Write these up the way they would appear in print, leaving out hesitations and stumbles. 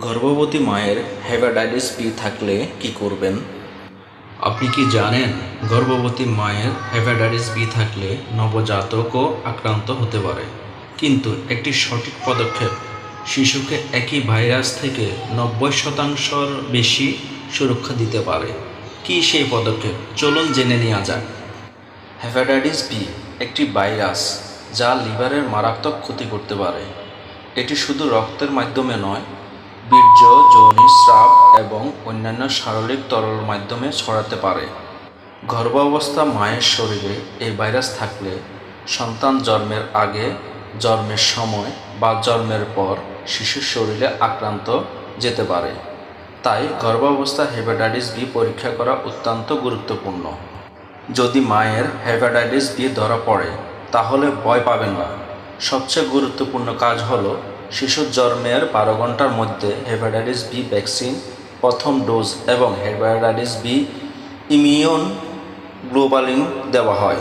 গর্ভবতী মায়ের hepatitis B থাকলে কি করবেন? আপনি কি জানেন গর্ভবতী মায়ের হেপাটাইটিস বি থাকলে নবজাতকও আক্রান্ত হতে পারে, কিন্তু একটি সঠিক পদক্ষেপ শিশুকে একই ভাইরাস থেকে 90% বেশি সুরক্ষা দিতে পারে। কি সেই পদক্ষেপ? চলুন জেনে নেওয়া যাক। হেপাটাইটিস বি একটি ভাইরাস যা লিভারের মারাত্মক ক্ষতি করতে পারে। এটি শুধু রক্তের মাধ্যমে নয়, বীর্য, যোনি, স্রাব এবং অন্যান্য শারীরিক তরলের মাধ্যমে ছড়াতে পারে। গর্ভাবস্থা মায়ের শরীরে এই ভাইরাস থাকলে সন্তান জন্মের আগে, জন্মের সময় বা জন্মের পর শিশুর শরীরে আক্রান্ত যেতে পারে। তাই গর্ভাবস্থা হেপাটাইটিস বি পরীক্ষা করা অত্যন্ত গুরুত্বপূর্ণ। যদি মায়ের হেপাটাইটিস বি ধরা পড়ে তাহলে ভয় পাবেন না। সবচেয়ে গুরুত্বপূর্ণ কাজ হলো শিশুর জন্মের 12 ঘন্টার মধ্যে হেপাটাইটিস বি ভ্যাকসিন প্রথম ডোজ এবং হেপাটাইটিস বি ইমিউন গ্লোবালিন দেওয়া হয়।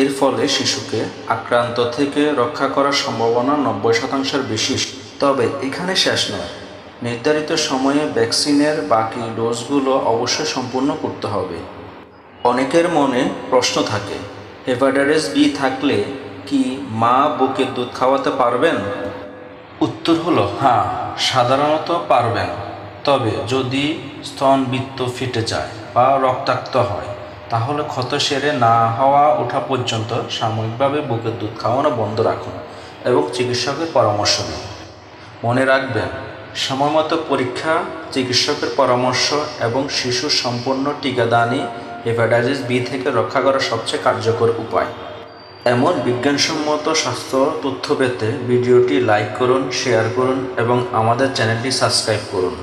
এর ফলে শিশুকে আক্রান্ত থেকে রক্ষা করার সম্ভাবনা 90%-এর বেশি। তবে এখানে শেষ নয়, নির্ধারিত সময়ে ভ্যাকসিনের বাকি ডোজগুলো অবশ্যই সম্পূর্ণ করতে হবে। অনেকের মনে প্রশ্ন থাকে, হেপাটাইটিস বি থাকলে কি মা বুকের দুধ খাওয়াতে পারবেন? উত্তর হলো হ্যাঁ, সাধারণত পারবেন। তবে যদি স্তনবৃত্ত ফেটে যায় বা রক্তাক্ত হয় তাহলে ক্ষত সেরে না হওয়া ওঠা পর্যন্ত সাময়িকভাবে বুকের দুধ খাওয়ানো বন্ধ রাখুন এবং চিকিৎসকের পরামর্শ নিন। মনে রাখবেন, সময়মতো পরীক্ষা, চিকিৎসকের পরামর্শ এবং শিশুর সম্পূর্ণ টিকাদানই হেপাটাইটিস বি থেকে রক্ষা করার সবচেয়ে কার্যকর উপায়। এমন বিজ্ঞানসম্মত স্বাস্থ্য তথ্য পেতে ভিডিওটি লাইক করুন, শেয়ার করুন এবং আমাদের চ্যানেলটি সাবস্ক্রাইব করুন।